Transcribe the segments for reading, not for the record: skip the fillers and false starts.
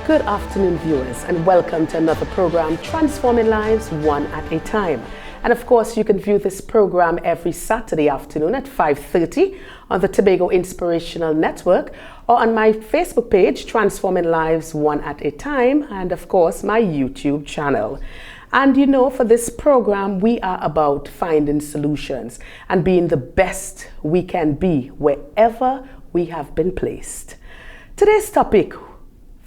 Good afternoon, viewers, and welcome to another program, Transforming Lives One at a Time. And of course, you can view this program every Saturday afternoon at 5:30 on the Tobago Inspirational Network or on my Facebook page, Transforming Lives One at a Time, and of course, my YouTube channel. And you know, for this program, we are about finding solutions and being the best we can be wherever we have been placed. Today's topic,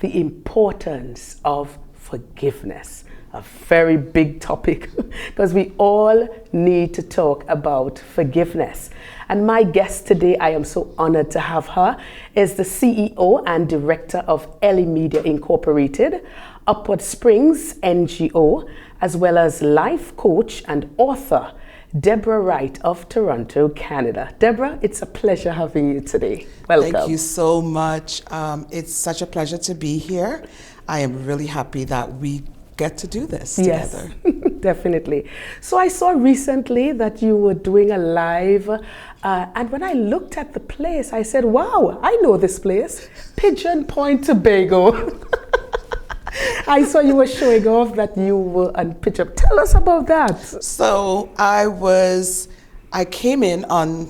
the importance of forgiveness. A very big topic because we all need to talk about forgiveness. And my guest today, I am so honored to have her, is the CEO and Director of Ellie Media Incorporated, Upward Springs NGO, as well as life coach and author, Debra Wright of Toronto, Canada. Debra, it's a pleasure having you today. Welcome. Thank you so much. It's such a pleasure to be here. I am really happy that we get to do this together. Yes, definitely. So I saw recently that you were doing a live, and when I looked at the place, I said, wow, I know this place, Pigeon Point, Tobago. I saw you were showing off that you were on Pigeon. Tell us about that. So I came in on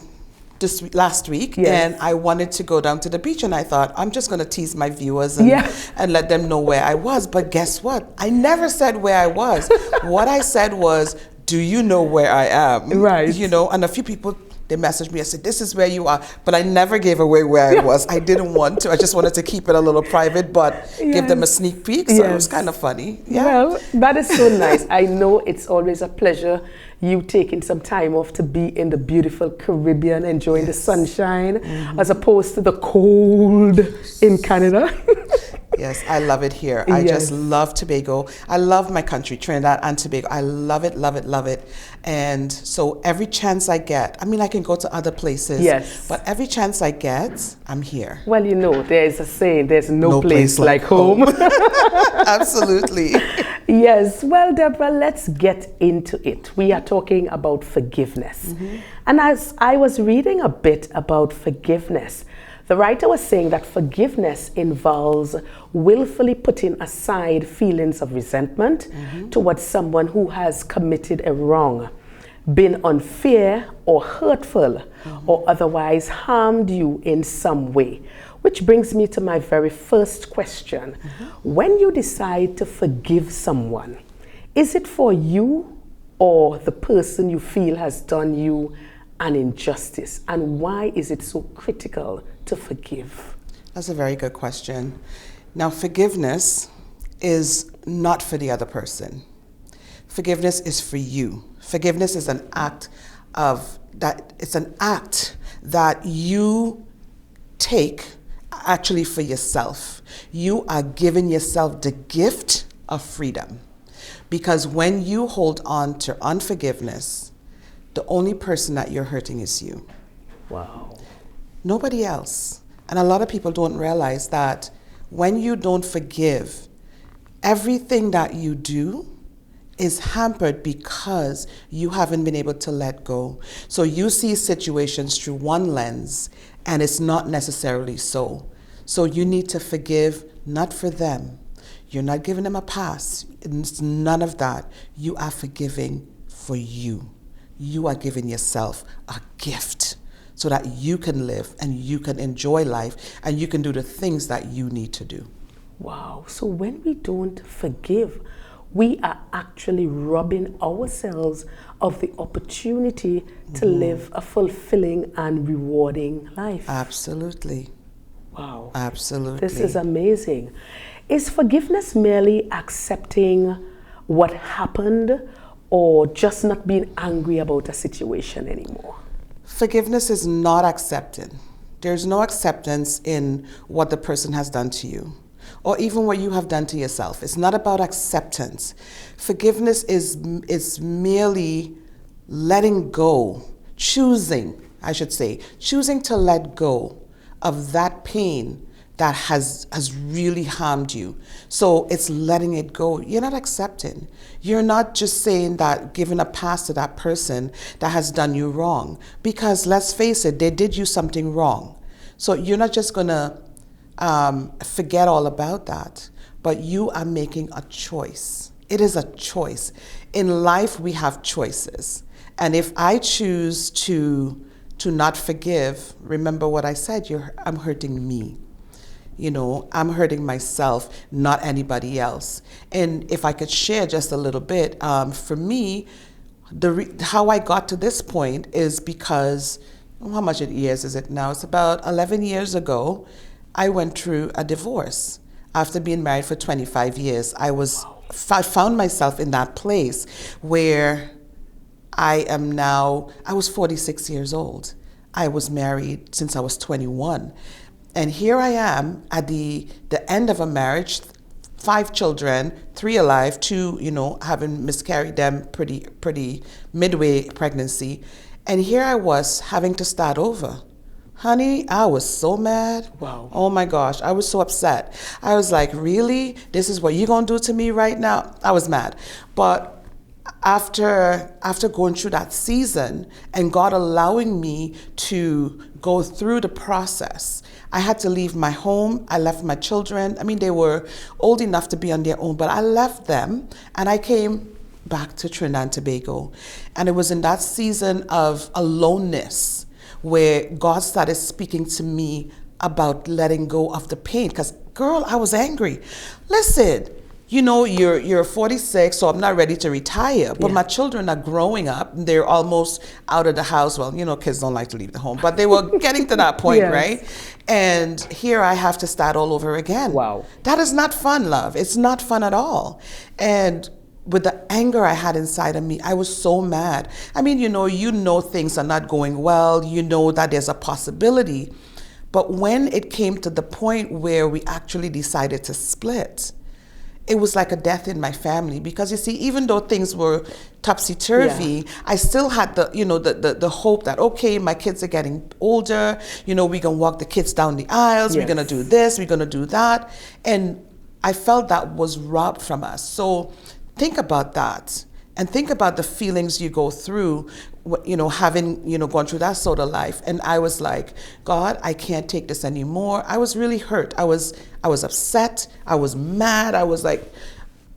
last week, yes, and I wanted to go down to the beach, and I thought I'm just going to tease my viewers and let them know where I was. But guess what? I never said where I was. What I said was, do you know where I am? Right. You know, and a few people, they messaged me and said, this is where you are. But I never gave away where I was. I didn't want to. I just wanted to keep it a little private, but give them a sneak peek. So it was kind of funny. Yeah. Well, that is so nice. I know it's always a pleasure you taking some time off to be in the beautiful Caribbean, enjoying the sunshine, as opposed to the cold in Canada. Yes, I love it here. I just love Tobago. I love my country, Trinidad and Tobago. I love it, love it, love it. And so every chance I get, I mean, I can go to other places, but every chance I get, I'm here. Well, you know, there's a saying, there's no place like home. Absolutely. Yes. Well, Debra, let's get into it. We are talking about forgiveness. And as I was reading a bit about forgiveness, the writer was saying that forgiveness involves willfully putting aside feelings of resentment towards someone who has committed a wrong, been unfair or hurtful, or otherwise harmed you in some way. Which brings me to my very first question. When you decide to forgive someone, is it for you or the person you feel has done you an injustice? And why is it so critical to forgive? That's a very good question. Now, forgiveness is not for the other person. Forgiveness is for you. Forgiveness is an act that you take actually for yourself. You are giving yourself the gift of freedom. Because when you hold on to unforgiveness, the only person that you're hurting is you. Wow. Nobody else. And a lot of people don't realize that when you don't forgive, everything that you do is hampered because you haven't been able to let go. So you see situations through one lens, and it's not necessarily so. So you need to forgive, not for them. You're not giving them a pass. It's none of that. You are forgiving for you. You are giving yourself a gift so that you can live and you can enjoy life and you can do the things that you need to do. Wow. So when we don't forgive, we are actually robbing ourselves of the opportunity to live a fulfilling and rewarding life. Absolutely. Wow. Absolutely. This is amazing. Is forgiveness merely accepting what happened or just not being angry about a situation anymore? Forgiveness is not accepting. There's no acceptance in what the person has done to you, or even what you have done to yourself. It's not about acceptance. Forgiveness is merely letting go, choosing to let go of that pain that has really harmed you. So it's letting it go. You're not accepting. You're not just saying that, giving a pass to that person that has done you wrong. Because let's face it, they did you something wrong. So you're not just gonna forget all about that. but you are making a choice. It is a choice. In life, we have choices. And if I choose to not forgive, remember what I said, I'm hurting me. I'm hurting myself, not anybody else. And if I could share just a little bit, for me, how I got to this point is because, how much years is it now? It's about 11 years ago, I went through a divorce. After being married for 25 years, I found myself in that place where I was 46 years old. I was married since I was 21. And here I am at the end of a marriage, 5 children, 3 alive, 2, having miscarried them pretty midway pregnancy. And here I was having to start over. Honey, I was so mad. Wow. Oh my gosh, I was so upset. I was like, really? This is what you're gonna do to me right now? I was mad. But after going through that season and God allowing me to go through the process, I had to leave my home. I left my children. I mean, they were old enough to be on their own, but I left them and I came back to Trinidad and Tobago. And it was in that season of aloneness where God started speaking to me about letting go of the pain. Because, girl, I was angry. Listen, you're 46, so I'm not ready to retire. But my children are growing up. They're almost out of the house. Well, kids don't like to leave the home. But they were getting to that point, Yes. right? And here I have to start all over again. Wow. That is not fun, love. It's not fun at all. And with the anger I had inside of me, I was so mad. I mean, you know things are not going well. You know that there's a possibility. But when it came to the point where we actually decided to split, it was like a death in my family. Because you see, even though things were topsy-turvy, I still had the hope that, okay, my kids are getting older. We can walk the kids down the aisles. Yes. We're going to do this. We're going to do that. And I felt that was robbed from us. So think about that, and think about the feelings you go through, having, gone through that sort of life. And I was like, God, I can't take this anymore. I was really hurt. I was upset. I was mad. I was like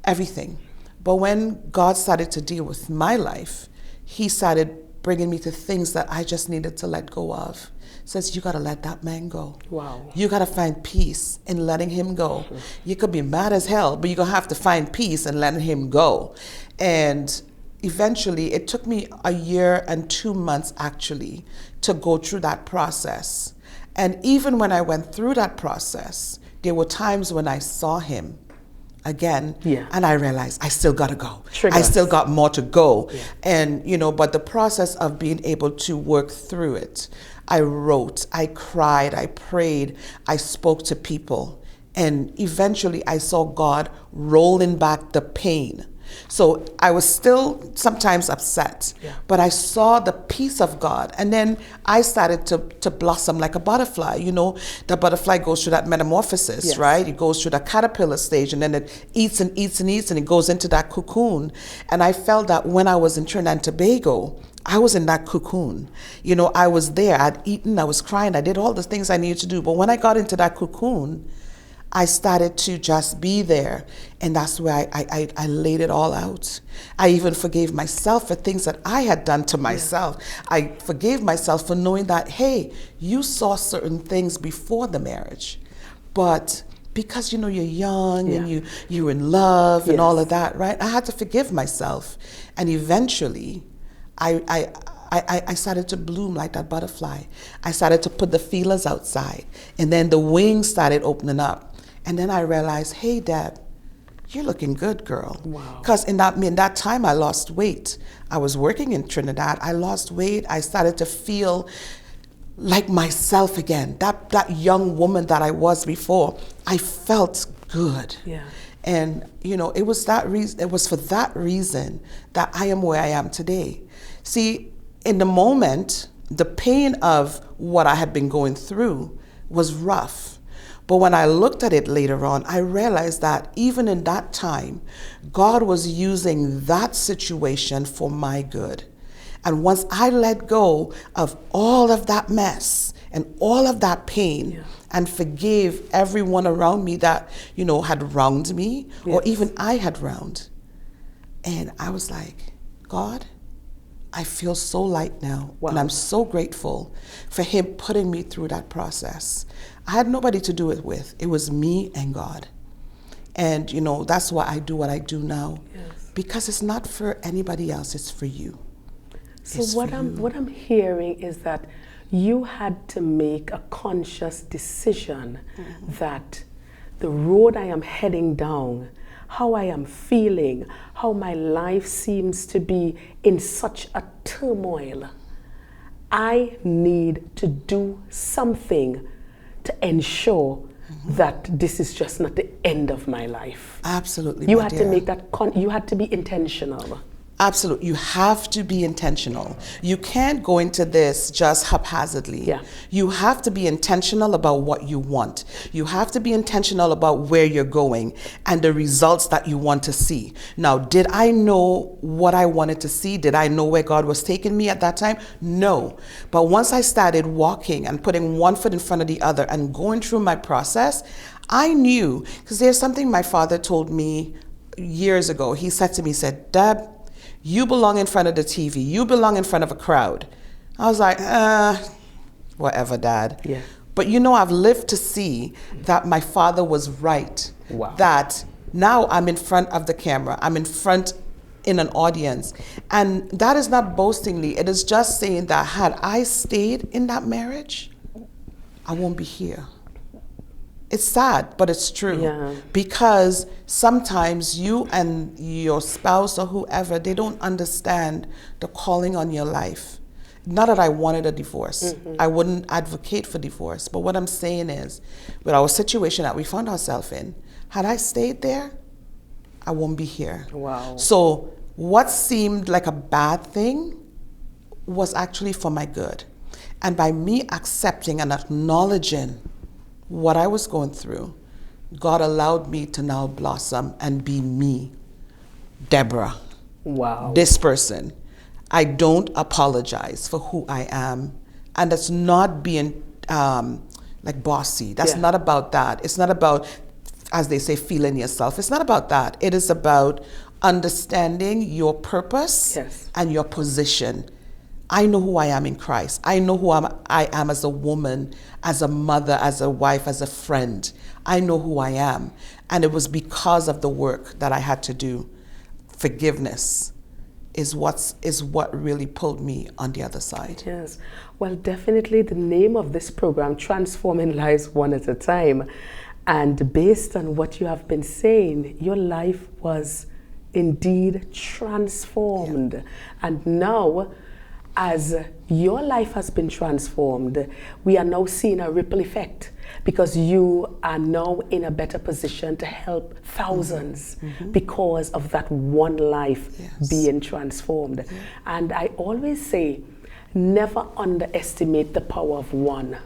everything. But when God started to deal with my life, he started bringing me to things that I just needed to let go of. Says, you got to let that man go. Wow. You got to find peace in letting him go. Mm-hmm. You could be mad as hell, but you're going to have to find peace in letting him go. And eventually, it took me 1 year and 2 months actually to go through that process. And even when I went through that process, there were times when I saw him again, and I realized I still got to go. I still got more to go. Yeah. And, but the process of being able to work through it, I wrote, I cried, I prayed, I spoke to people. And eventually I saw God rolling back the pain. So I was still sometimes upset, but I saw the peace of God. And then I started to blossom like a butterfly. The butterfly goes through that metamorphosis, right? It goes through the caterpillar stage, and then it eats and eats and eats, and it goes into that cocoon. And I felt that when I was in Trinidad and Tobago, I was in that cocoon. I was there. I'd eaten, I was crying, I did all the things I needed to do. But when I got into that cocoon, I started to just be there. And that's where I laid it all out. I even forgave myself for things that I had done to myself. I forgave myself for knowing that, hey, you saw certain things before the marriage. But because, you're young and you're in love and all of that, right? I had to forgive myself. And eventually, I started to bloom like that butterfly. I started to put the feelers outside. And then the wings started opening up. And then I realized, hey, Deb, you're looking good, girl. Wow. Because in that time, I lost weight. I was working in Trinidad. I lost weight. I started to feel like myself again. That young woman that I was before, I felt good. Yeah. And, it was that reason. It was for that reason that I am where I am today. See, in the moment, the pain of what I had been going through was rough. But when I looked at it later on, I realized that even in that time, God was using that situation for my good. And once I let go of all of that mess and all of that pain, and forgave everyone around me that, you know, had wronged me, or even I had wronged. And I was like, God, I feel so light now. Wow. And I'm so grateful for him putting me through that process. I had nobody to do it with. It was me and God. And, you know, that's why I do what I do now. Yes. Because it's not for anybody else, it's for you. So what I'm hearing is that you had to make a conscious decision that the road I am heading down, how I am feeling, how my life seems to be in such a turmoil, I need to do something to ensure that this is just not the end of my life. Absolutely, You my had dear. to make that, you had to be intentional. Absolutely. You have to be intentional. You can't go into this just haphazardly. Yeah. You have to be intentional about what you want. You have to be intentional about where you're going and the results that you want to see. Now, did I know what I wanted to see? Did I know where God was taking me at that time? No. But once I started walking and putting one foot in front of the other and going through my process, I knew, because there's something my father told me years ago. He said to me, he said, Deb, you belong in front of the TV. You belong in front of a crowd. I was like, whatever, Dad. Yeah. But you know, I've lived to see that my father was right. Wow. That now I'm in front of the camera. I'm in front in an audience. And that is not boastingly. It is just saying that had I stayed in that marriage, I won't be here. It's sad, but it's true. Yeah. Because sometimes you and your spouse or whoever, they don't understand the calling on your life. Not that I wanted a divorce. I wouldn't advocate for divorce. But what I'm saying is, with our situation that we found ourselves in, had I stayed there, I won't be here. Wow. So what seemed like a bad thing was actually for my good. And by me accepting and acknowledging what I was going through, God allowed me to now blossom and be me, Debra. Wow. This person. I don't apologize for who I am. And that's not being like bossy. That's not about that. It's not about, as they say, feeling yourself. It's not about that. It is about understanding your purpose and your position. I know who I am in Christ. I know who I am as a woman, as a mother, as a wife, as a friend. I know who I am. And it was because of the work that I had to do. Forgiveness is what really pulled me on the other side. Yes. Well, definitely the name of this program, Transforming Lives One at a Time. And based on what you have been saying, your life was indeed transformed. Yeah. And now, as your life has been transformed, we are now seeing a ripple effect, because you are now in a better position to help thousands because of that one life being transformed. Yeah. And I always say, never underestimate the power of one.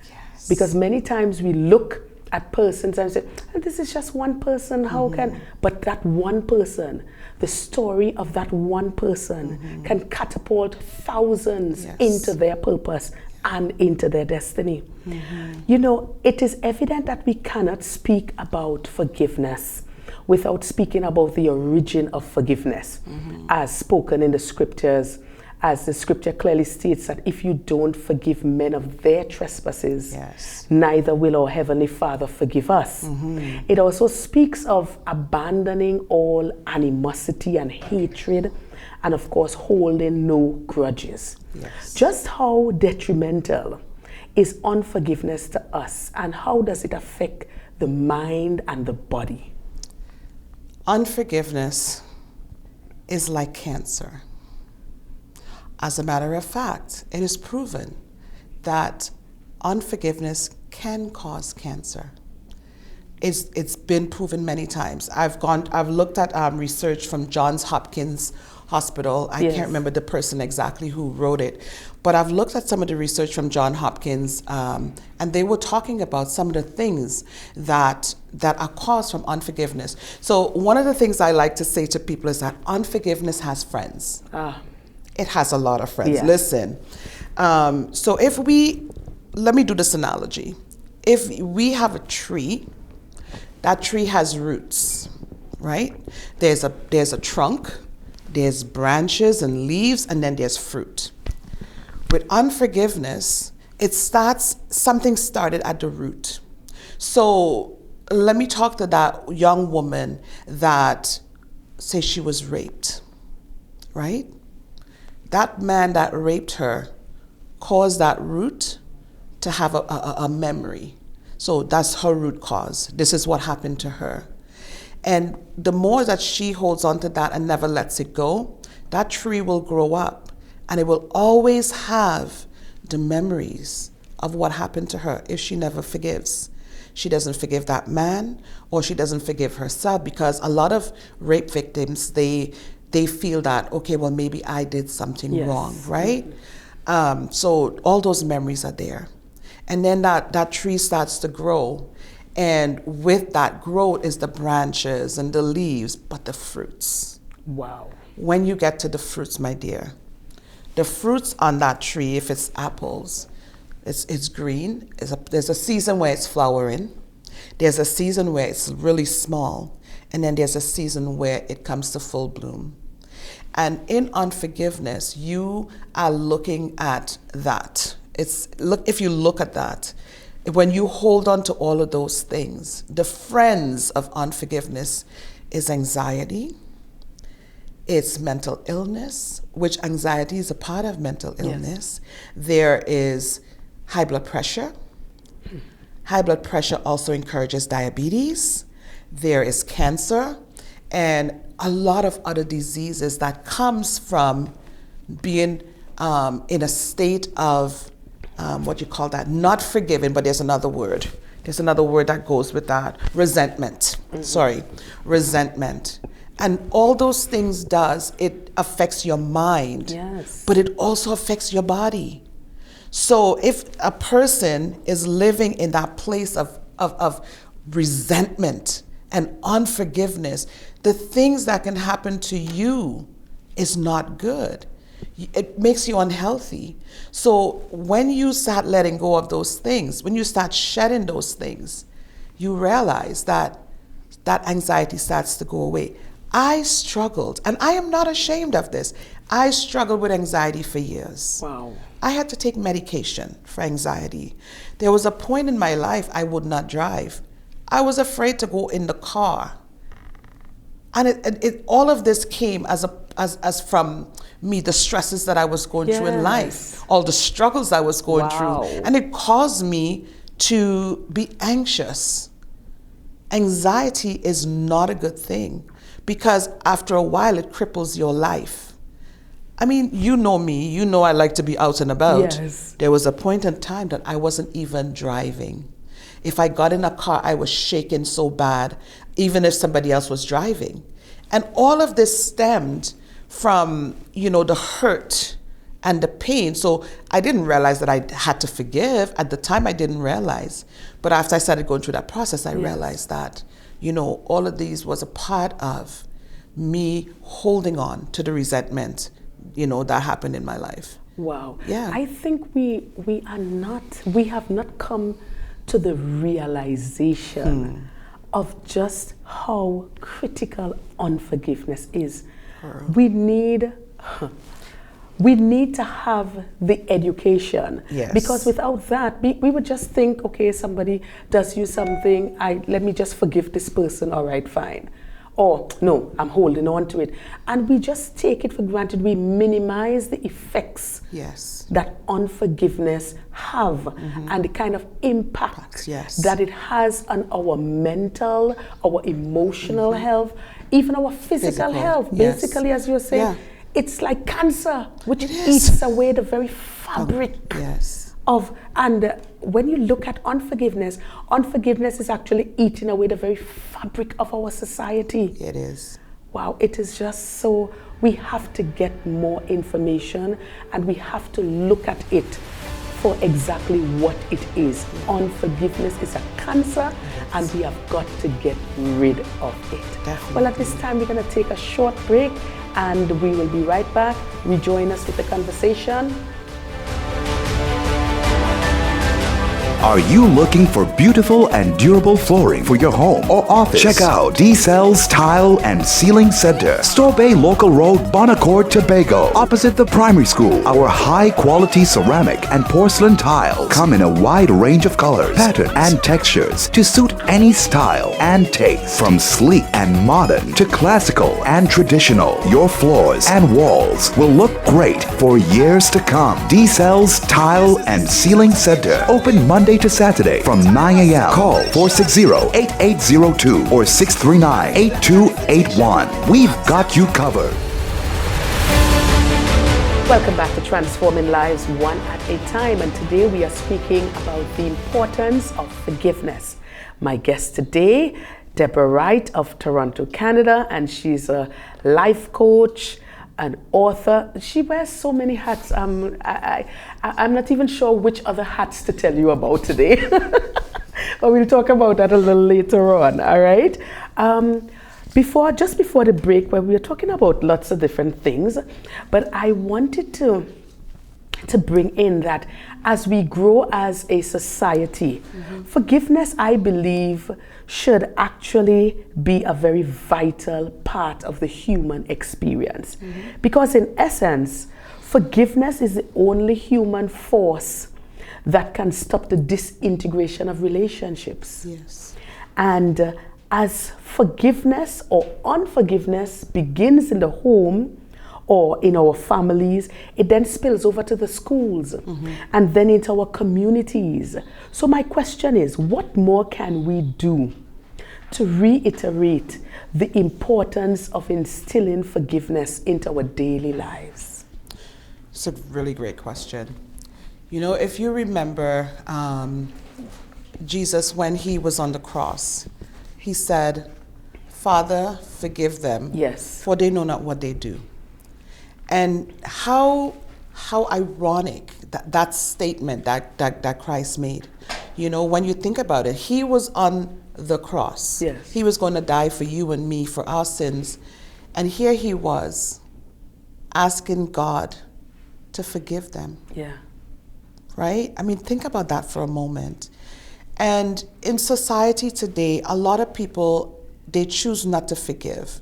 Yes. Because many times we look at persons and say, oh, this is just one person, how can, but that one person, the story of that one person can catapult thousands into their purpose and into their destiny. You know, it is evident that we cannot speak about forgiveness without speaking about the origin of forgiveness, as spoken in the scriptures, as the scripture clearly states that if you don't forgive men of their trespasses, neither will our Heavenly Father forgive us. It also speaks of abandoning all animosity and hatred, and of course holding no grudges. Just how detrimental is unforgiveness to us, and how does it affect the mind and the body? Unforgiveness is like cancer. As a matter of fact, it is proven that unforgiveness can cause cancer. It's been proven many times. I've looked at research from Johns Hopkins Hospital. I can't remember the person exactly who wrote it, but I've looked at some of the research from Johns Hopkins, and they were talking about some of the things that are caused from unforgiveness. So one of the things I like to say to people is that unforgiveness has friends. It has a lot of friends. Listen, so let me do this analogy. if we have a tree, that tree has roots, right? There's a trunk, there's branches and leaves, and then there's fruit. With unforgiveness, something started at the root. So let me talk to that young woman that say she was raped, right? That man that raped her caused that root to have a memory. So that's her root cause. This is what happened to her. And the more that she holds on to that and never lets it go, that tree will grow up and it will always have the memories of what happened to her if she never forgives. She doesn't forgive that man, or she doesn't forgive herself, because a lot of rape victims, they feel that, okay, well, maybe I did something wrong, right? So all those memories are there. And then that tree starts to grow. And with that growth is the branches and the leaves, but the fruits. Wow. When you get to the fruits, my dear, the fruits on that tree, if it's apples, it's green. There's a season where it's flowering. There's a season where it's really small. And then there's a season where it comes to full bloom. And in unforgiveness, you are looking at that. If you look at that, when you hold on to all of those things, the friends of unforgiveness is anxiety, it's mental illness, which anxiety is a part of mental illness. Yes. There is high blood pressure. High blood pressure also encourages diabetes. There is cancer and a lot of other diseases that comes from being in a state of what you call that, not forgiven, but there's another word. There's another word that goes with that, resentment. Resentment. And all those things it affects your mind, yes, but it also affects your body. So if a person is living in that place of resentment and unforgiveness, the things that can happen to you is not good. It makes you unhealthy. So when you start letting go of those things, when you start shedding those things, you realize that anxiety starts to go away. I struggled, and I am not ashamed of this. I struggled with anxiety for years. Wow. I had to take medication for anxiety. There was a point in my life I would not drive. I was afraid to go in the car. And all of this came as from me, the stresses that I was going through in life, all the struggles I was going through. And it caused me to be anxious. Anxiety is not a good thing, because after a while it cripples your life. I mean, you know me, you know I like to be out and about. Yes. There was a point in time that I wasn't even driving. If I got in a car, I was shaking so bad, even if somebody else was driving. And all of this stemmed from, the hurt and the pain. So I didn't realize that I had to forgive. At the time, I didn't realize. But after I started going through that process, I realized that, all of these was a part of me holding on to the resentment, that happened in my life. Wow. Yeah. I think we have not come to the realization of just how critical unforgiveness is. We need to have the education. Yes. Because without that, we would just think, okay, somebody does you something, let me just forgive this person, all right, fine. Or, no, I'm holding on to it. And we just take it for granted. We minimize the effects that unforgiveness have and the kind of impact that it has on our mental, our emotional health, even our physical health. Basically, as you're saying, it's like cancer, which eats away the very fabric of, and when you look at unforgiveness is actually eating away the very fabric of our society. It is. Wow, it is just so, we have to get more information and we have to look at it for exactly what it is. Unforgiveness is a cancer and we have got to get rid of it. Definitely. Well, at this time, we're going to take a short break and we will be right back. Rejoin us with the conversation. Are you looking for beautiful and durable flooring for your home or office? Check out D-Cell's Tile and Ceiling Center, Store Bay Local Road, Bonacord, Tobago, opposite the primary school. Our high-quality ceramic and porcelain tiles come in a wide range of colors, patterns, and textures to suit any style and taste. From sleek and modern to classical and traditional, your floors and walls will look great for years to come. D-Cell's Tile and Ceiling Center, open Monday to Saturday from 9 a.m. Call 460-8802 or 639-8281. We've got you covered. Welcome back to Transforming Lives One at a Time, and today we are speaking about the importance of forgiveness. My guest today, Debra Wright of Toronto, Canada, and she's a life coach, an author. She wears so many hats. I'm not even sure which other hats to tell you about today. But we'll talk about that a little later on, all right? Just before the break, where we were talking about lots of different things, but I wanted to bring in that as we grow as a society, forgiveness, I believe, should actually be a very vital part of the human experience. Because in essence, forgiveness is the only human force that can stop the disintegration of relationships. Yes. And as forgiveness or unforgiveness begins in the home or in our families, it then spills over to the schools and then into our communities. So my question is, what more can we do to reiterate the importance of instilling forgiveness into our daily lives? It's a really great question. You know, if you remember Jesus, when he was on the cross, he said, Father, forgive them, yes, for they know not what they do. And how ironic that statement that Christ made. You know, when you think about it, he was on the cross. Yes. He was going to die for you and me, for our sins. And here he was asking God to forgive them. Yeah. Right? I mean, think about that for a moment. And in society today, a lot of people, they choose not to forgive.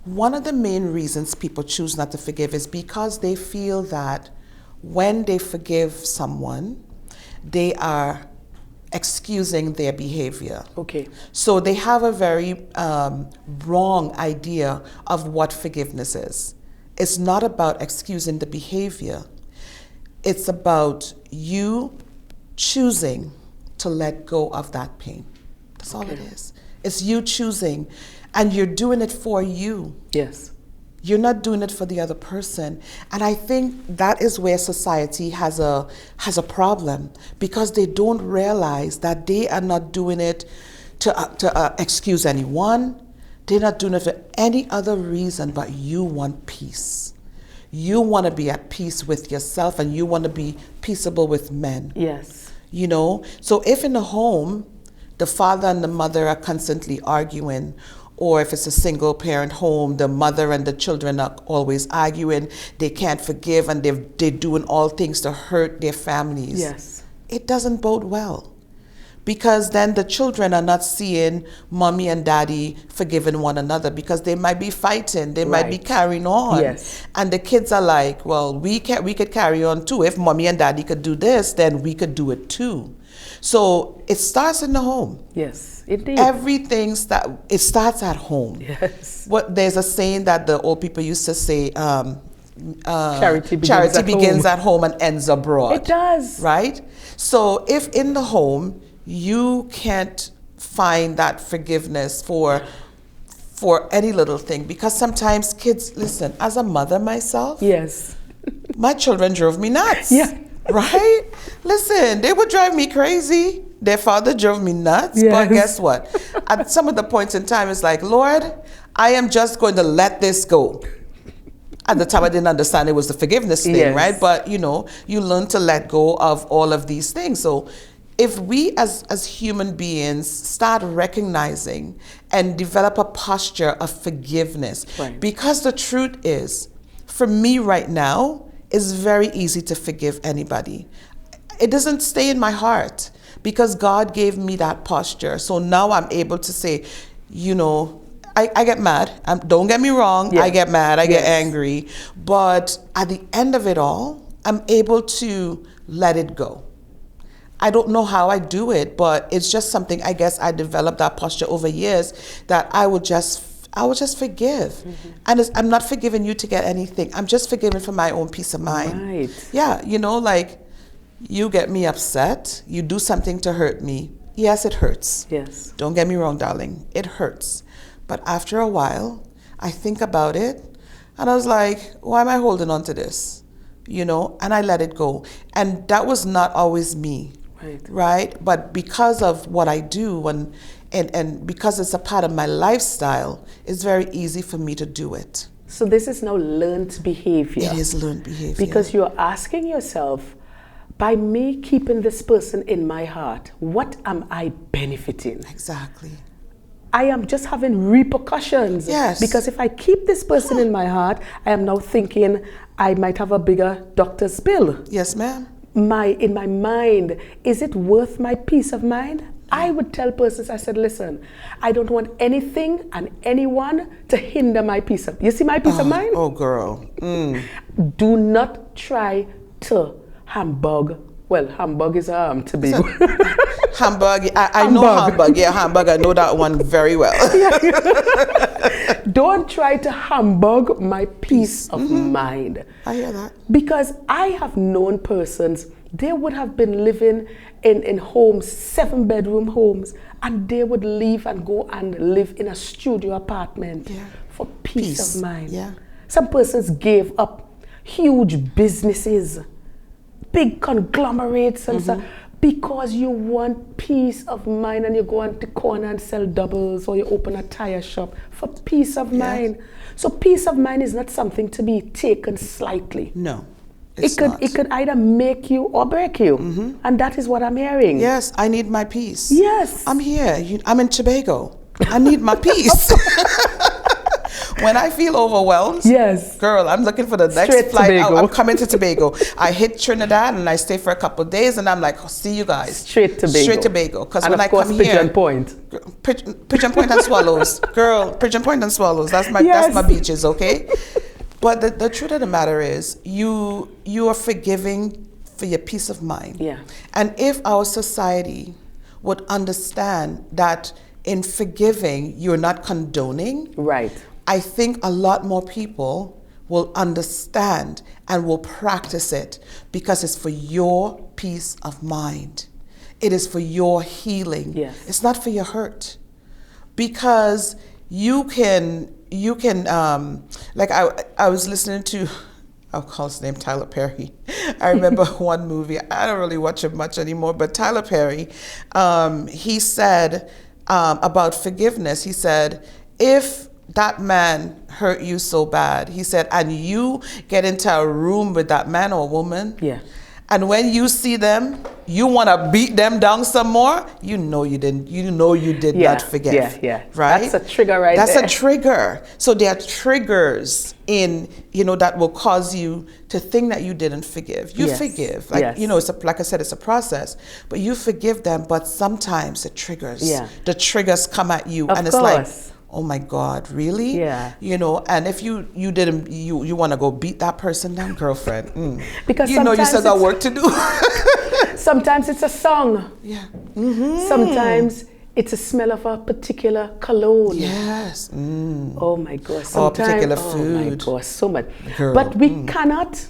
One of the main reasons people choose not to forgive is because they feel that when they forgive someone, they are excusing their behavior. Okay. So they have a very wrong idea of what forgiveness is. It's not about excusing the behavior. It's about you choosing to let go of that pain. That's all it is. It's you choosing, and you're doing it for you. Yes. You're not doing it for the other person. And I think that is where society has a problem, because they don't realize that they are not doing it to excuse anyone. They're not doing it for any other reason but you want peace. You want to be at peace with yourself, and you want to be peaceable with men. Yes. You know, so if in the home, the father and the mother are constantly arguing, or if it's a single parent home, the mother and the children are always arguing, they can't forgive, and they're doing all things to hurt their families. Yes. It doesn't bode well, because then the children are not seeing mommy and daddy forgiving one another, because they might be fighting, they might be carrying on. Yes. And the kids are like, well, we could carry on too. If mommy and daddy could do this, then we could do it too. So it starts in the home. Yes, indeed. It starts at home. Yes. There's a saying that the old people used to say, charity begins at home and ends abroad. It does. Right? So if in the home you can't find that forgiveness for any little thing, because sometimes kids, listen, as a mother myself, yes, my children drove me nuts. Yeah. Right? Listen, they would drive me crazy. Their father drove me nuts. Yes. But guess what? At some of the points in time, it's like, Lord, I am just going to let this go. At the time, I didn't understand it was the forgiveness thing, yes, right? But, you know, you learn to let go of all of these things. So if we as human beings start recognizing and develop a posture of forgiveness, right, because the truth is, for me right now, it's very easy to forgive anybody. it doesn't stay in my heart because God gave me that posture. So now I'm able to say, I get mad. Don't get me wrong. Yeah. I get mad. I get angry. But at the end of it all, I'm able to let it go. I don't know how I do it, but it's just something, I guess I developed that posture over years, that I will just forgive. Mm-hmm. And I'm not forgiving you to get anything. I'm just forgiving for my own peace of mind. Right. Yeah, like you get me upset, you do something to hurt me. Yes, it hurts. Yes. Don't get me wrong, darling. It hurts. But after a while, I think about it and I was like, why am I holding on to this? And I let it go. And that was not always me. Right? But because of what I do and because it's a part of my lifestyle, it's very easy for me to do it. So this is now learned behavior. It is learned behavior. Because you're asking yourself, by me keeping this person in my heart, what am I benefiting? Exactly. I am just having repercussions. Yes. Because if I keep this person in my heart, I am now thinking I might have a bigger doctor's bill. Yes, ma'am. In my mind, is it worth my peace of mind? I would tell persons, I said, listen, I don't want anything and anyone to hinder my peace of mind. You see my peace of mind? Oh, girl. Do not try to humbug. Well, humbug is Tobago. Humbug. I know humbug. Yeah, humbug. I know that one very well. Don't try to humbug my peace of mind. I hear that. Because I have known persons, they would have been living in homes, 7-bedroom homes, and they would leave and go and live in a studio apartment for peace of mind. Yeah. Some persons gave up huge businesses, big conglomerates and stuff, because you want peace of mind, and you go on the corner and sell doubles, or you open a tire shop for peace of mind. So peace of mind is not something to be taken slightly. No, it could either make you or break you, and that is what I'm hearing. Yes, I need my peace. Yes, I'm here. I'm in Tobago. I need my peace. When I feel overwhelmed, girl, I'm looking for the next flight out. I'm coming to Tobago. I hit Trinidad and I stay for a couple of days, and I'm like, see you guys. Straight Tobago. Because when I come here, Pigeon Point. Pigeon Point and Swallows, girl. Pigeon Point and Swallows. That's my beaches, okay? But the truth of the matter is, you are forgiving for your peace of mind. Yeah. And if our society would understand that in forgiving, you're not condoning. Right. I think a lot more people will understand and will practice it, because it's for your peace of mind. It is for your healing. Yes. It's not for your hurt. Because you can like I was listening to, I'll call his name Tyler Perry. I remember one movie, I don't really watch it much anymore, but Tyler Perry, he said about forgiveness, he said, if that man hurt you so bad, he said, and you get into a room with that man or woman, and when you see them, you want to beat them down some more, you know you did not forgive. Right? That's a trigger there. That's a trigger. So there are triggers in, that will cause you to think that you didn't forgive. You forgive. Like I said, it's a process. But you forgive them, but sometimes the triggers come at you, and it's like, oh my God, really? Yeah. And if you didn't, you want to go beat that person down, girlfriend. Because you still got work to do. Sometimes it's a song. Yeah. Sometimes it's a smell of a particular cologne. Yes. Oh my gosh. Or a particular food. Oh my gosh, so much. Girl. But we cannot.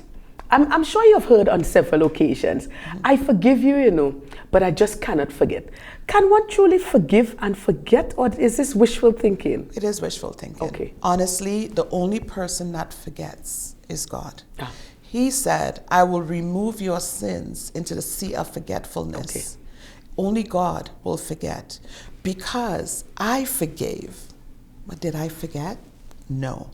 I'm sure you've heard on several occasions, I forgive you, but I just cannot forget. Can one truly forgive and forget, or is this wishful thinking? It is wishful thinking. Okay. Honestly, the only person that forgets is God. He said, I will remove your sins into the sea of forgetfulness. Okay. Only God will forget. Because I forgave. But did I forget? No.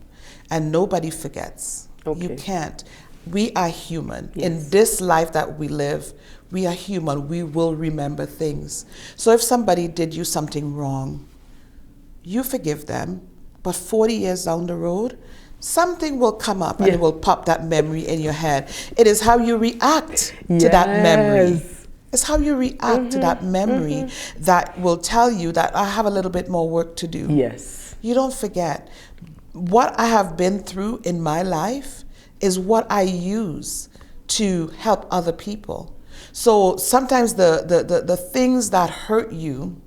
And nobody forgets. Okay. You can't. We are human. Yes. In this life that we live, we are human. We will remember things. So if somebody did you something wrong, you forgive them, but 40 years down the road, something will come up and it will pop that memory in your head. It is how you react to that memory. It's how you react to that memory that will tell you that I have a little bit more work to do. Yes. You don't forget. What I have been through in my life is what I use to help other people. So sometimes the things that hurt you,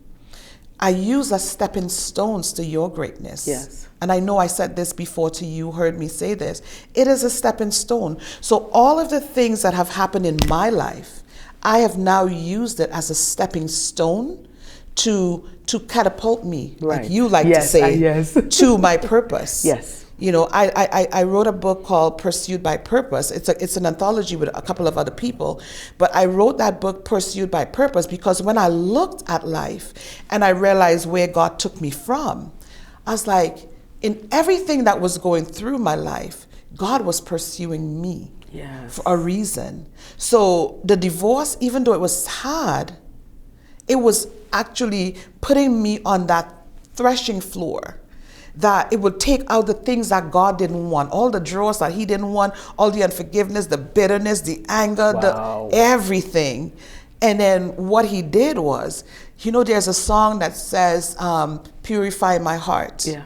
I use as stepping stones to your greatness. Yes. And I know I said this before to you, heard me say this. It is a stepping stone. So all of the things that have happened in my life, I have now used it as a stepping stone to catapult me, like you like to say, to my purpose. Yes. You know, I wrote a book called Pursued by Purpose. It's an anthology with a couple of other people, but I wrote that book Pursued by Purpose because when I looked at life and I realized where God took me from, I was like, in everything that was going through my life, God was pursuing me for a reason. So the divorce, even though it was hard, it was actually putting me on that threshing floor, that it would take out the things that God didn't want, all the drawers that he didn't want, all the unforgiveness, the bitterness, the anger, the everything. And then what he did was, you know, there's a song that says, purify my heart. Yeah.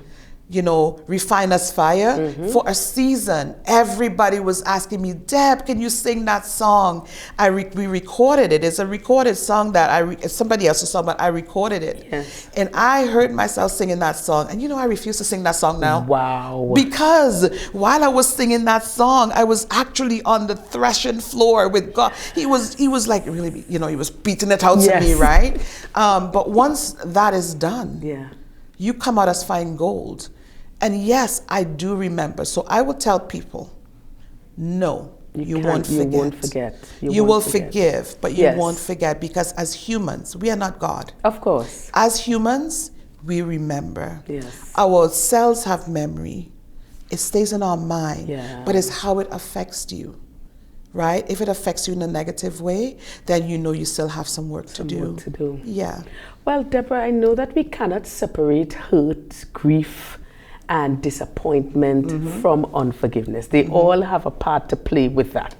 You know, refine us fire. For a season, everybody was asking me, Deb, can you sing that song? We recorded it. It's a recorded song that somebody else's song, but I recorded it. Yes. And I heard myself singing that song. And you know, I refuse to sing that song now. Wow. Because while I was singing that song, I was actually on the threshing floor with God. He was like really, you know, he was beating it out to me, right? But once that is done, you come out as fine gold. And yes, I do remember. So I will tell people, no, you won't forget. You will forgive, but you won't forget, because as humans, we are not God. Of course. As humans, we remember. Yes. Our cells have memory. It stays in our mind, but it's how it affects you, right? If it affects you in a negative way, then you know you still have some work to do. Yeah. Well, Debra, I know that we cannot separate hurt, grief, and disappointment from unforgiveness. They all have a part to play with that.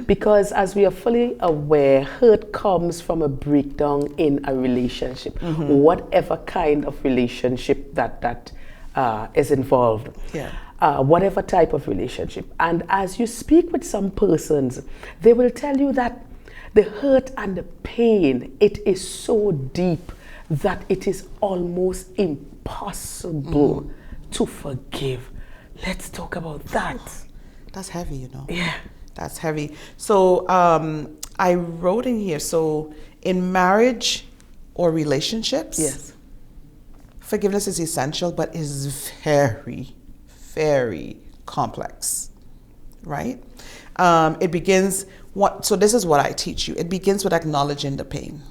Because as we are fully aware, hurt comes from a breakdown in a relationship, whatever kind of relationship that is involved. Whatever type of relationship. And as you speak with some persons, they will tell you that the hurt and the pain, it is so deep that it is almost impossible to forgive. Let's talk about that. That's heavy, you know. Yeah. That's heavy. So I wrote in here, so in marriage or relationships, forgiveness is essential, but is very, very complex, right? It begins, so this is what I teach you. It begins with acknowledging the pain,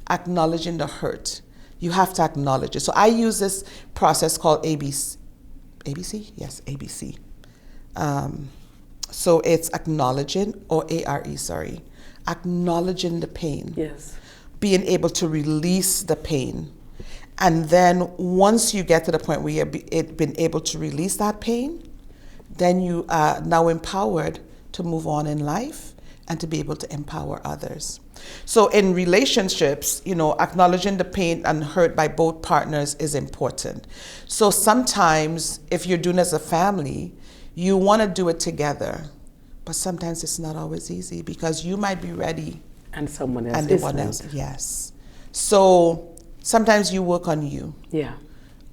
acknowledging the hurt. You have to acknowledge it. So I use this process called ABC. ABC? Yes, ABC. So it's acknowledging, or ARE, sorry. Acknowledging the pain. Yes. Being able to release the pain. And then once you get to the point where you've been able to release that pain, then you are now empowered to move on in life and to be able to empower others. So in relationships, you know, acknowledging the pain and hurt by both partners is important. So sometimes if you're doing as a family, you want to do it together, but sometimes it's not always easy because you might be ready and someone else isn't. Yes. So sometimes you work on you. Yeah.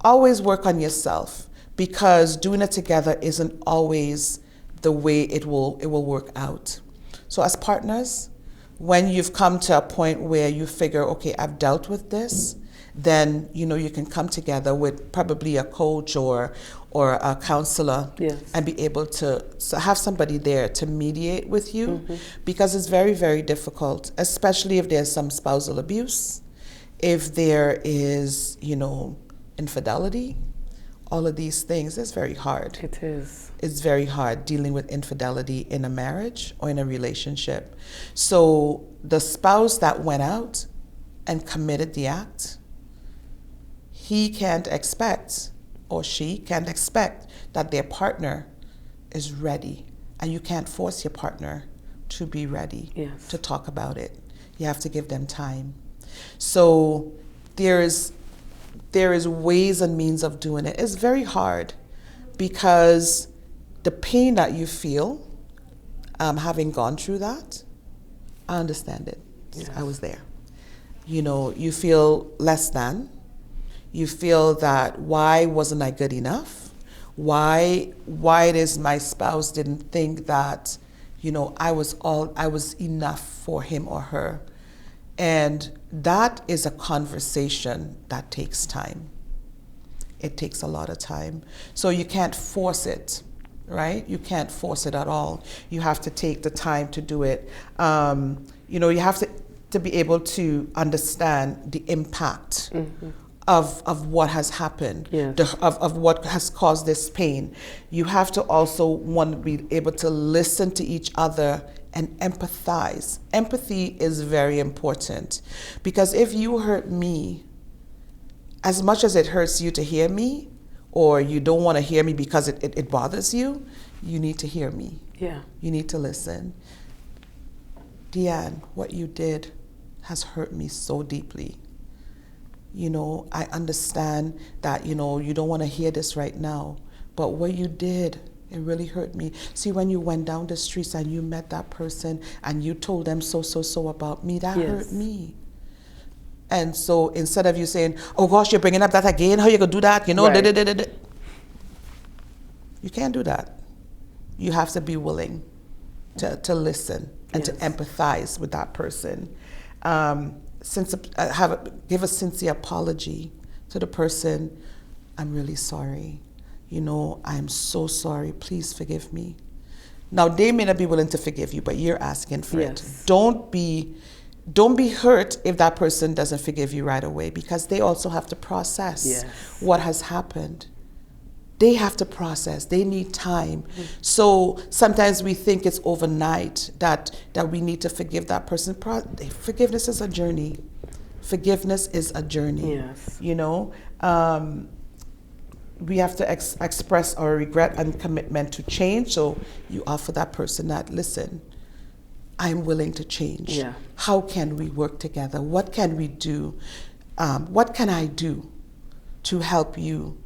Always work on yourself, because doing it together isn't always the way it will work out. So as partners, when you've come to a point where you figure, okay, I've dealt with this, then you know you can come together with probably a coach or a counselor, and be able to have somebody there to mediate with you, because it's very, very difficult, especially if there's some spousal abuse, if there is, you know, infidelity, all of these things. It's very hard. It is. It's very hard dealing with infidelity in a marriage or in a relationship. So the spouse that went out and committed the act, he can't expect, or she can't expect, that their partner is ready. And you can't force your partner to be ready to talk about it. You have to give them time. So there is ways and means of doing it. It's very hard because the pain that you feel, having gone through that, I understand it. Yes. I was there. You know, you feel less than. You feel that, why wasn't I good enough? Why does my spouse didn't think that, you know, I was enough for him or her? And that is a conversation that takes time. It takes a lot of time. So you can't force it, right? You can't force it at all. You have to take the time to do it. You know, you have to be able to understand the impact of what has happened, of what has caused this pain. You have to also want to be able to listen to each other and empathize. Empathy is very important, because if you hurt me, as much as it hurts you to hear me, or you don't want to hear me because it bothers you, you need to hear me. Yeah. You need to listen. Deanne, what you did has hurt me so deeply. You know, I understand that, you know, you don't want to hear this right now, but what you did, it really hurt me. See, when you went down the streets and you met that person and you told them so about me, that hurt me. And so instead of you saying, oh gosh, you're bringing up that again, how you gonna do that? You know, you can't do that. You have to be willing to listen and to empathize with that person. Give a sincere apology to the person. I'm really sorry. You know, I'm so sorry. Please forgive me. Now, they may not be willing to forgive you, but you're asking for it. Don't be hurt if that person doesn't forgive you right away, because they also have to process what has happened. They have to process. They need time. So sometimes we think it's overnight that we need to forgive that person. Forgiveness is a journey. Forgiveness is a journey. Yes. You know, we have to express our regret and commitment to change. So you offer that person that, listen, I'm willing to change. Yeah. How can we work together? What can we do? What can I do to help you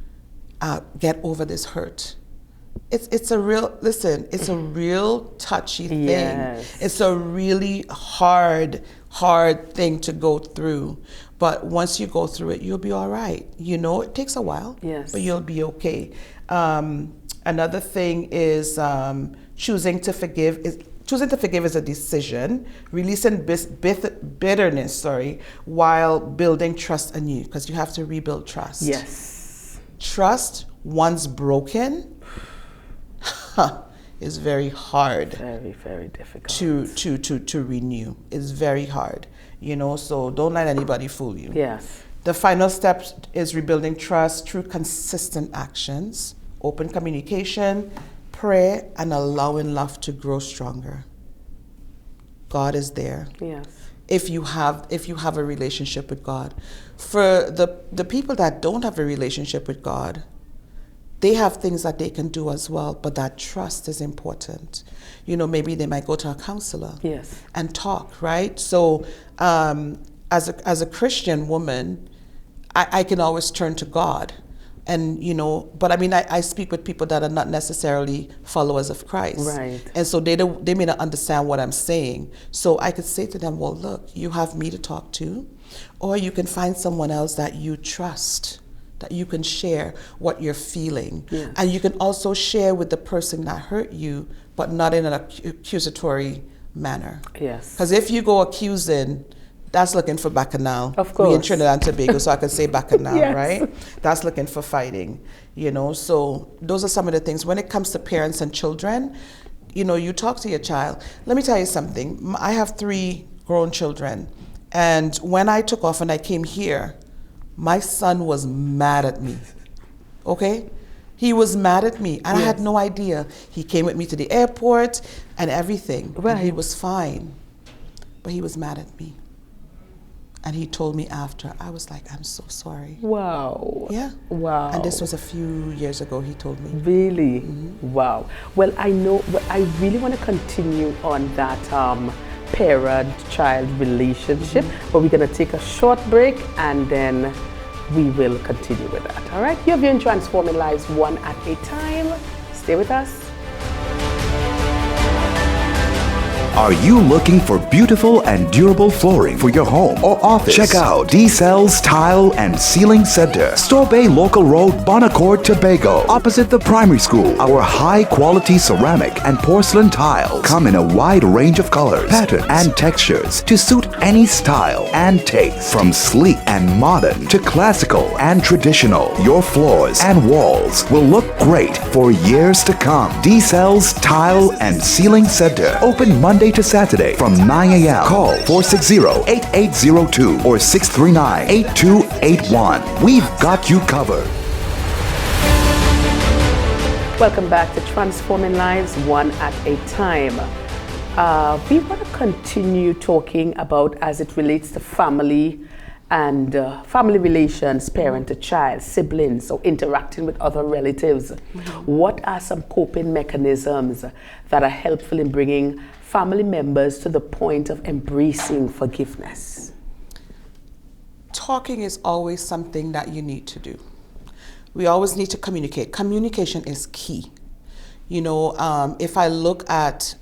get over this hurt? It's a real touchy thing. Yes. It's a really hard thing to go through. But once you go through it, you'll be all right. You know, it takes a while, but you'll be okay. Another thing is choosing to forgive is a decision. Releasing bitterness, while building trust anew, because you have to rebuild trust. Yes. Trust, once broken, is very hard. Very, very difficult. To renew. It's very hard. You know, so don't let anybody fool you. Yes. The final step is rebuilding trust through consistent actions, open communication, prayer, and allowing love to grow stronger. God is there. Yes. If you have a relationship with God. For the people that don't have a relationship with God, they have things that they can do as well, but that trust is important. You know, maybe they might go to a counselor and talk, right? So as a Christian woman, I can always turn to God. And, you know, but I mean, I speak with people that are not necessarily followers of Christ. Right. And so they may not understand what I'm saying. So I could say to them, well, look, you have me to talk to, or you can find someone else that you trust, that you can share what you're feeling. Yeah. And you can also share with the person that hurt you, but not in an accusatory manner. Yes. Because if you go accusing, that's looking for bacchanal. Of course. We in Trinidad and Tobago, so I could say bacchanal, right? That's looking for fighting, you know. So those are some of the things. When it comes to parents and children, you know, you talk to your child. Let me tell you something. I have 3 grown children. And when I took off and I came here, my son was mad at me, okay? He was mad at me, and I had no idea. He came with me to the airport and everything, and he was fine, but he was mad at me. And he told me after. I was like, I'm so sorry. Wow. Yeah. Wow. And this was a few years ago, he told me. Really? Wow. Well, I know, but I really want to continue on that parent-child relationship, but we're going to take a short break and then we will continue with that. All right? You're viewing Transforming Lives One at a Time. Stay with us. Are you looking for beautiful and durable flooring for your home or office? Check out D-Cell's Tile and Ceiling Center, Store Bay Local Road, Bonaccord, Tobago, opposite the primary school. Our high-quality ceramic and porcelain tiles come in a wide range of colors, patterns, and textures to suit any style and taste. From sleek and modern to classical and traditional, your floors and walls will look great for years to come. D-Cell's Tile and Ceiling Center, open Monday to Saturday from 9 a.m. Call 460-8802 or 639-8281. We've got you covered. Welcome back to Transforming Lives One at a Time. We want to continue talking about as it relates to family and family relations, parent to child, siblings, or interacting with other relatives. What are some coping mechanisms that are helpful in bringing family members to the point of embracing forgiveness? Talking is always something that you need to do. We always need to communicate. Communication is key. You know, if I look at,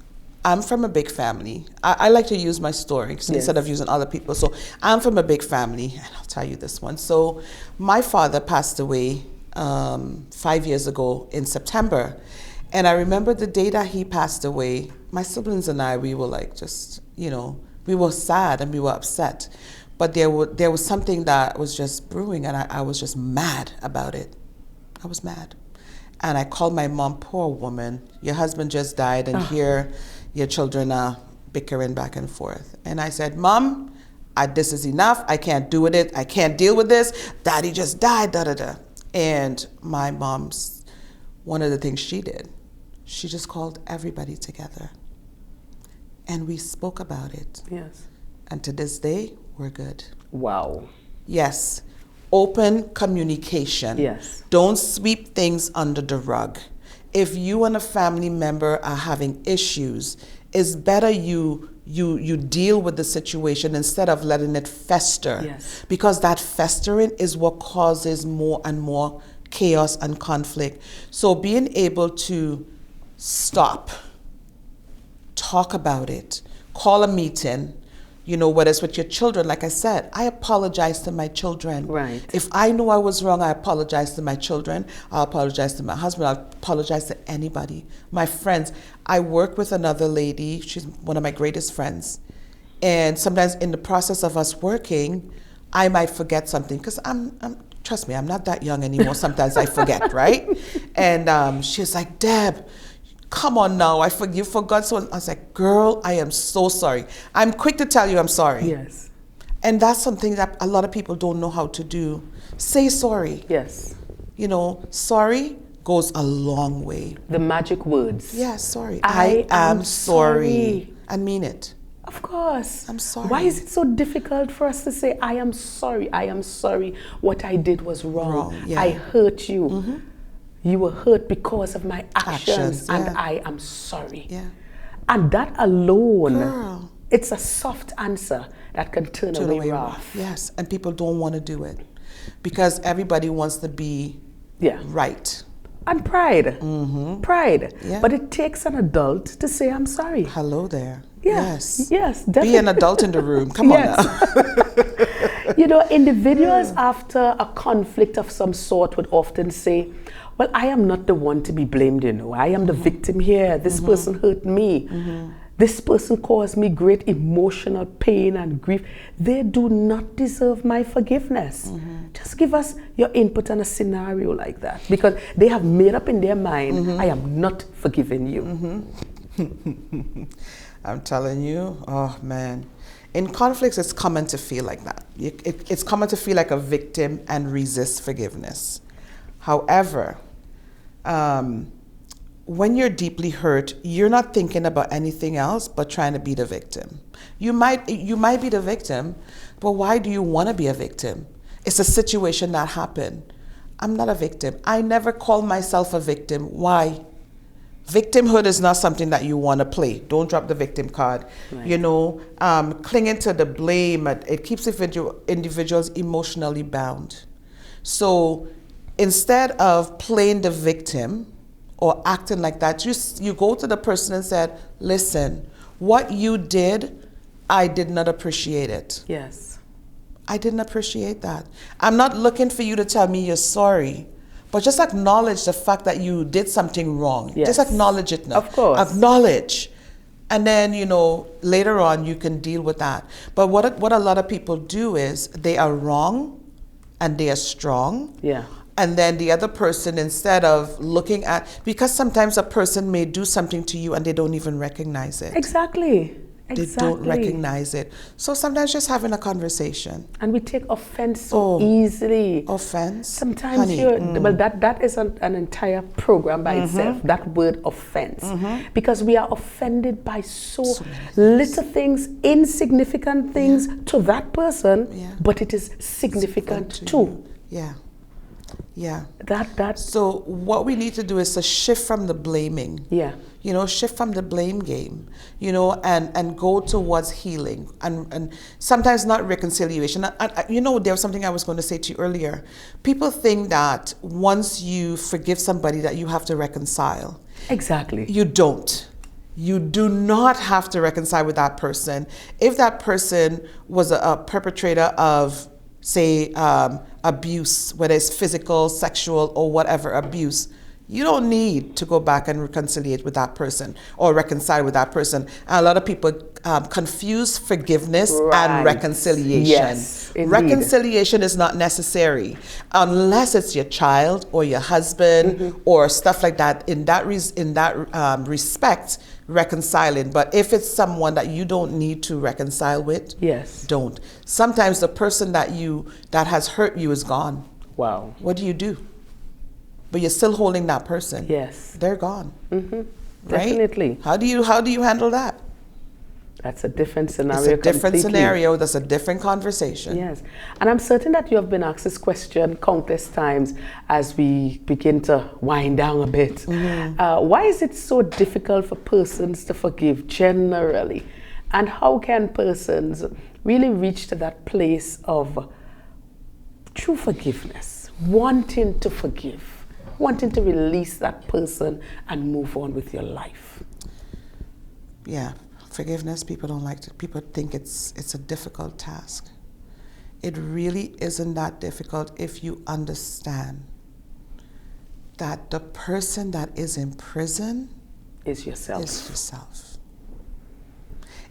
I'm from a big family. I like to use my story instead of using other people. So I'm from a big family, and I'll tell you this one. So my father passed away 5 years ago in September. And I remember the day that he passed away, my siblings and I, we were like just, you know, we were sad and we were upset. But there was something that was just brewing, and I was just mad about it. I was mad. And I called my mom, poor woman, your husband just died, and here your children are bickering back and forth. And I said, Mom, this is enough. I can't do with it. I can't deal with this. Daddy just died, da-da-da. And my mom's, one of the things she did, she just called everybody together. And we spoke about it. Yes. And to this day, we're good. Wow. Yes. Open communication. Yes. Don't sweep things under the rug. If you and a family member are having issues, it's better you deal with the situation instead of letting it fester. Yes. Because that festering is what causes more and more chaos and conflict. So being able to stop, talk about it, call a meeting, you know, whether it's with your children. Like I said, I apologize to my children. Right. If I know I was wrong, I apologize to my children. I'll apologize to my husband. I'll apologize to anybody. My friends. I work with another lady. She's one of my greatest friends. And sometimes in the process of us working, I might forget something because trust me, I'm not that young anymore. Sometimes I forget, right? And she's like, Deb, come on now, you forgot so. I was like, girl, I am so sorry. I'm quick to tell you I'm sorry. Yes. And that's something that a lot of people don't know how to do. Say sorry. Yes. You know, sorry goes a long way. The magic words. Yeah, sorry. I am sorry. I mean it. Of course. I'm sorry. Why is it so difficult for us to say, I am sorry, I am sorry, what I did was wrong. Yeah. I hurt you. Mm-hmm. You were hurt because of my actions, yeah. and I am sorry. Yeah. And that alone, girl, it's a soft answer that can turn away wrath. Yes, and people don't want to do it because everybody wants to be right. And pride. Mm-hmm. Pride. Yeah. But it takes an adult to say, I'm sorry. Hello there. Yeah. Yes. Yes, definitely. Be an adult in the room. Come on now. You know, individuals after a conflict of some sort would often say, well, I am not the one to be blamed, you know. I am the victim here. This person hurt me. This person caused me great emotional pain and grief. They do not deserve my forgiveness. Just give us your input on a scenario like that, because they have made up in their mind, I am not forgiving you. I'm telling you, oh man. In conflicts, it's common to feel like that. It's common to feel like a victim and resist forgiveness. However, when you're deeply hurt, you're not thinking about anything else but trying to be the victim. You might be the victim, but why do you want to be a victim? It's a situation that happened. I'm not a victim. I never call myself a victim. Why? Victimhood is not something that you want to play. Don't drop the victim card. Right. You know, clinging to the blame, it keeps individuals emotionally bound. So instead of playing the victim or acting like that, you go to the person and said, listen, what you did, I did not appreciate it. Yes. I didn't appreciate that. I'm not looking for you to tell me you're sorry, but just acknowledge the fact that you did something wrong. Yes. Just acknowledge it now. Of course. Acknowledge. And then, you know, later on you can deal with that. But what a lot of people do is they are wrong and they are strong. Yeah. And then the other person, instead of looking at, because sometimes a person may do something to you and they don't even recognize it. They don't recognize it. So sometimes just having a conversation. And we take offense so easily. Offense? Sometimes well, that is an entire program by itself, that word offense. Because we are offended by so little things, insignificant things to that person, but it is significant too. Yeah. Yeah. That. So what we need to do is to shift from the blaming. Yeah. You know, shift from the blame game, you know, and go towards healing and sometimes not reconciliation. You know, there was something I was going to say to you earlier. People think that once you forgive somebody that you have to reconcile. Exactly. You don't. You do not have to reconcile with that person. If that person was a perpetrator of, say, abuse, whether it's physical, sexual, or whatever abuse, you don't need to go back and reconcile with that person or reconcile with that person. And a lot of people confuse forgiveness and reconciliation. Yes, indeed. Reconciliation is not necessary unless it's your child or your husband or stuff like that. In that respect, reconciling. But if it's someone that you don't need to reconcile with, don't. Sometimes the person that has hurt you is gone. Wow. What do you do? But you're still holding that person. Yes. They're gone. Right? Definitely. How do you handle that? That's a different scenario. It's a different scenario. That's a different conversation. Yes. And I'm certain that you have been asked this question countless times as we begin to wind down a bit. Why is it so difficult for persons to forgive generally? And how can persons really reach to that place of true forgiveness, wanting to forgive? Wanting to release that person and move on with your life. Yeah, forgiveness, people don't like to, people think it's a difficult task. It really isn't that difficult if you understand that the person that is in prison is yourself.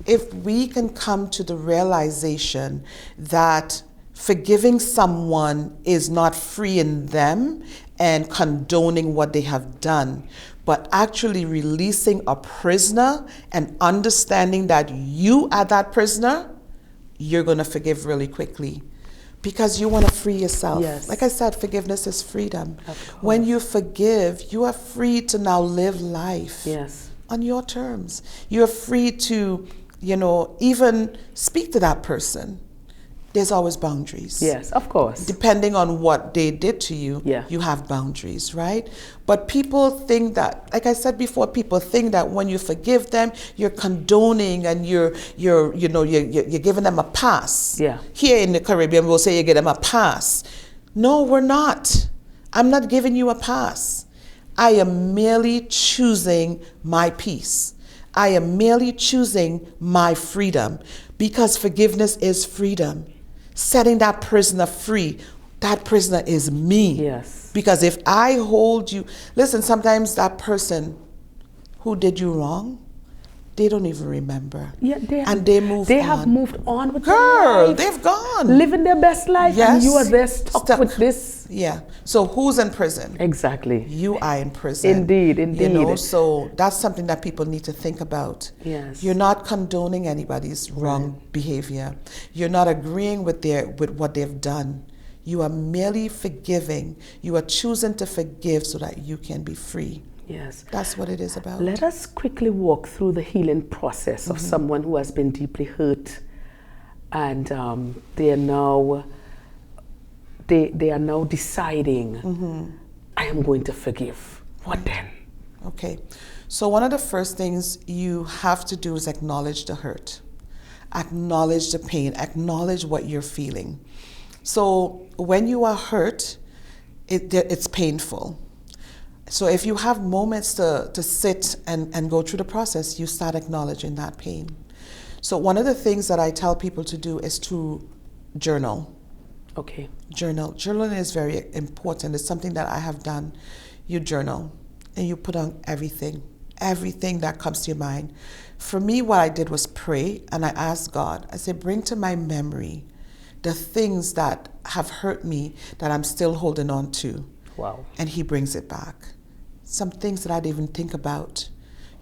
If we can come to the realization that forgiving someone is not freeing them and condoning what they have done, but actually releasing a prisoner and understanding that you are that prisoner, you're going to forgive really quickly because you want to free yourself. Yes. Like I said, forgiveness is freedom. When you forgive, you are free to now live life on your terms. You're free to, you know, even speak to that person. There's always boundaries. Yes, of course. Depending on what they did to you, you have boundaries, right? But people think that, like I said before, people think that when you forgive them, you're condoning and you're giving them a pass. Yeah. Here in the Caribbean, we'll say you give them a pass. No, we're not. I'm not giving you a pass. I am merely choosing my peace. I am merely choosing my freedom because forgiveness is freedom. Setting that prisoner free, that prisoner is me. Yes. Because if I hold you, listen, sometimes that person who did you wrong, they don't even remember. Yeah, they have moved on with their life. They've gone. Living their best life. Yes. And you are there stuck with this. Yeah. So who's in prison? Exactly. You are in prison. Indeed. You know, so that's something that people need to think about. Yes. You're not condoning anybody's wrong behavior. You're not agreeing with what they've done. You are merely forgiving. You are choosing to forgive so that you can be free. Yes. That's what it is about. Let us quickly walk through the healing process of someone who has been deeply hurt, and they are now deciding, I am going to forgive. What then? Okay. So one of the first things you have to do is acknowledge the hurt. Acknowledge the pain. Acknowledge what you're feeling. So when you are hurt, it's painful. So if you have moments to sit and go through the process, you start acknowledging that pain. So one of the things that I tell people to do is to journal. Okay. Journaling is very important. It's something that I have done. You journal and you put on everything that comes to your mind. For me, what I did was pray, and I asked God, I said, bring to my memory the things that have hurt me that I'm still holding on to. Wow. And he brings it back. Some things that I didn't even think about.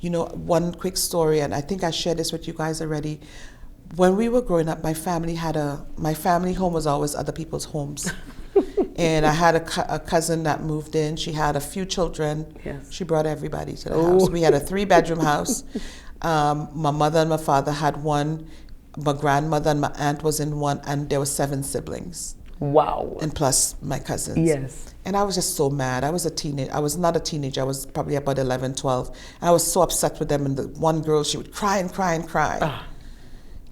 You know, one quick story, and I think I shared this with you guys already. When we were growing up, my family home was always other people's homes. And I had a cousin that moved in. She had a few children. Yes. She brought everybody to the house. We had a 3-bedroom house. My mother and my father had one. My grandmother and my aunt was in one, and there were 7 siblings. Wow. And plus my cousins. Yes. And I was just so mad. I was a teenager. I was not a teenager. I was probably about 11, 12. And I was so upset with them. And the one girl, she would cry and cry and cry.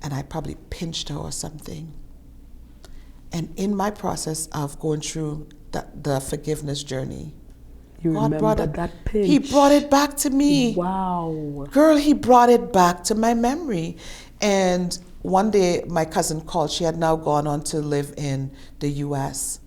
And I probably pinched her or something. And in my process of going through the forgiveness journey, God remember that pinch. He brought it back to me. Wow. Girl, he brought it back to my memory. And one day my cousin called. She had now gone on to live in the U.S.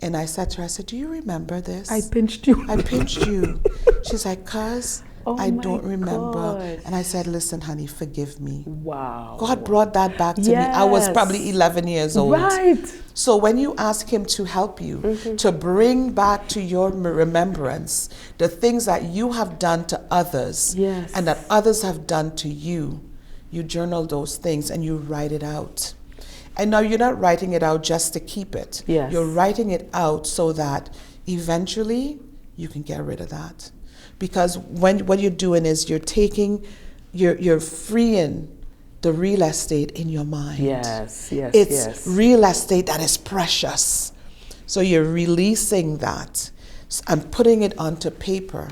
And I said to her, I said, do you remember this? I pinched you. I pinched you. She's like, cuz, I don't remember. gosh. And I said, listen, honey, forgive me. Wow. God brought that back to me. I was probably 11 years old. Right. So when you ask him to help you, to bring back to your remembrance the things that you have done to others, Yes. and that others have done to you, you journal those things and you write it out. And now you're not writing it out just to keep it. Yes. You're writing it out so that eventually you can get rid of that. Because what you're doing is you're freeing the real estate in your mind. Yes, yes, it's yes. real estate that is precious. So you're releasing that and putting it onto paper,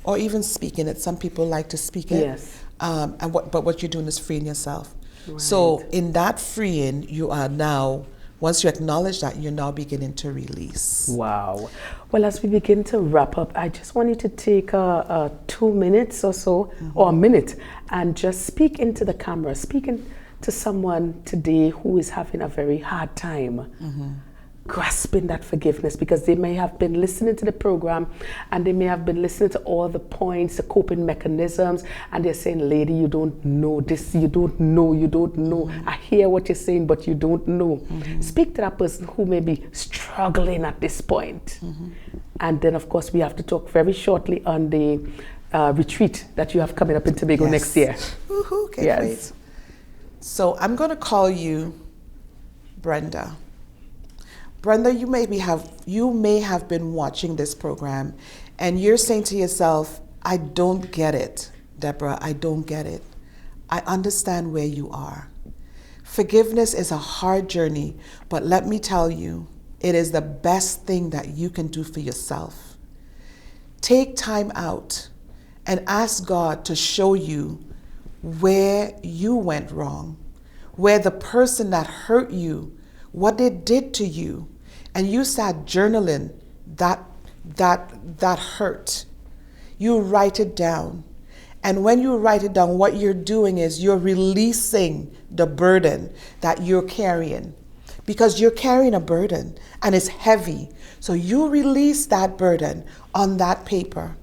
or even speaking it. Some people like to speak it. Yes. But what you're doing is freeing yourself. Right. So in that freeing, you are now, once you acknowledge that, you're now beginning to release. Wow. Well, as we begin to wrap up, I just want you to take 2 minutes or so, or a minute, and just speak into the camera, speaking to someone today who is having a very hard time grasping that forgiveness, because they may have been listening to the program and they may have been listening to all the points, the coping mechanisms, and they're saying, lady, you don't know this, you don't know. I hear what you're saying, but you don't know. Speak to that person who may be struggling at this point. And then, of course, we have to talk very shortly on the retreat that you have coming up in Tobago next year. Woohoo, can't wait. So I'm going to call you Brenda. Brenda, you may have been watching this program and you're saying to yourself, I don't get it, Debra, I don't get it. I understand where you are. Forgiveness is a hard journey, but let me tell you, it is the best thing that you can do for yourself. Take time out and ask God to show you where you went wrong, where the person that hurt you, what they did to you, and you start journaling that hurt. You write it down. And when you write it down, what you're doing is you're releasing the burden that you're carrying, because you're carrying a burden and it's heavy. So you release that burden on that paper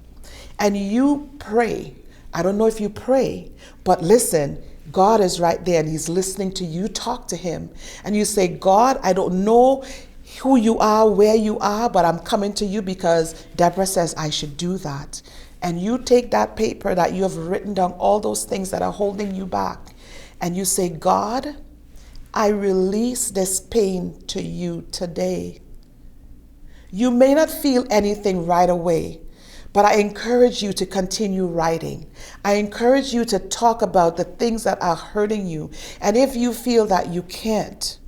and you pray. I don't know if you pray, but listen, God is right there and he's listening to you. Talk to him and you say, God, I don't know who you are, where you are, but I'm coming to you because Debra says I should do that. And you take that paper that you have written down, all those things that are holding you back, and you say, God, I release this pain to you today. You may not feel anything right away, But I encourage you to continue writing. I encourage you to talk about the things that are hurting you. And if you feel that you can't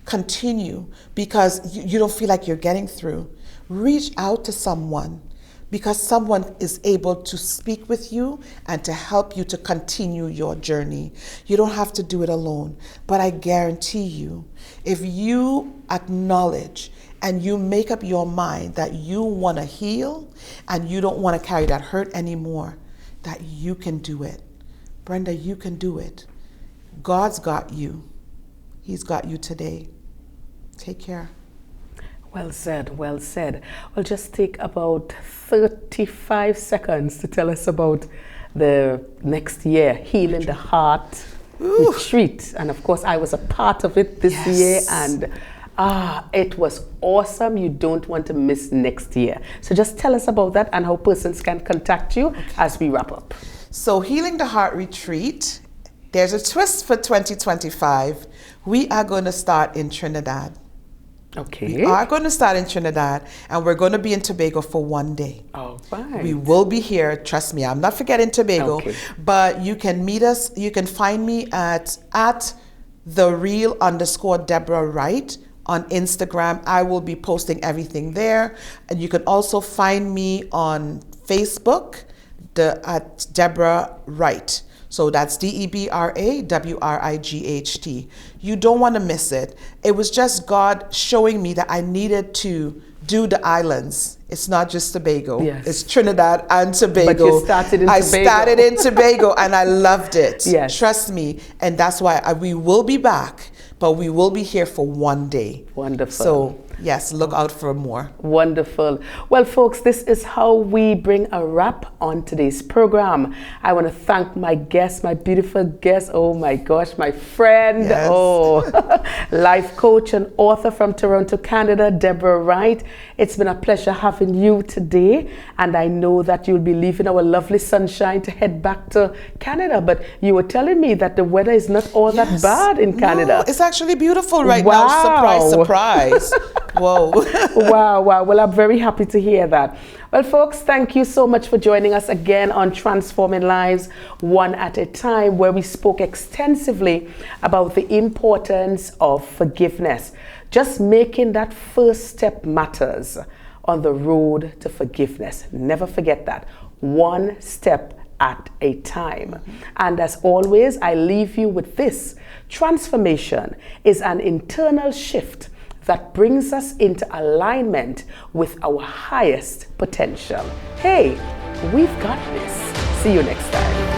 continue because you don't feel like you're getting through, reach out to someone, because someone is able to speak with you and to help you to continue your journey. You don't have to do it alone. But I guarantee you, if you acknowledge and you make up your mind that you want to heal and you don't want to carry that hurt anymore, that you can do it. Brenda, you can do it. God's got you. He's got you today. Take care. Well said, well said. Well, just take about 35 seconds to tell us about the next year, Healing the Heart Retreat. And of course, I was a part of it this year, and it was awesome. You don't want to miss next year. So just tell us about that and how persons can contact you as we wrap up. So Healing the Heart Retreat, there's a twist for 2025. We are going to start in Trinidad. Okay. We are going to start in Trinidad, and we're going to be in Tobago for 1 day. All right. We will be here. Trust me, I'm not forgetting Tobago. Okay. But you can meet us. You can find me at @the_Debra Wright on Instagram. I will be posting everything there, and you can also find me on Facebook at Debra Wright. So that's DebraWright. You don't want to miss it. It was just God showing me that I needed to do the islands. It's not just Tobago. Yes. It's Trinidad and Tobago. But you started in Tobago. I started in Tobago and I loved it. Yes. Trust me. And that's why we will be back, but we will be here for 1 day. Wonderful. So yes, look out for more. Wonderful. Well, folks, this is how we bring a wrap on today's program. I want to thank my guest, my beautiful guest. Oh my gosh, my friend. Yes. Oh, life coach and author from Toronto, Canada, Debra Wright. It's been a pleasure having you today. And I know that you'll be leaving our lovely sunshine to head back to Canada. But you were telling me that the weather is not all that bad in Canada. No, it's actually beautiful right Wow. now. Surprise, surprise. Whoa. Wow. Well, I'm very happy to hear that. Well, folks, thank you so much for joining us again on Transforming Lives One at a Time, where we spoke extensively about the importance of forgiveness. Just making that first step matters on the road to forgiveness. Never forget that. One step at a time. And as always, I leave you with this. Transformation is an internal shift that brings us into alignment with our highest potential. Hey, we've got this. See you next time.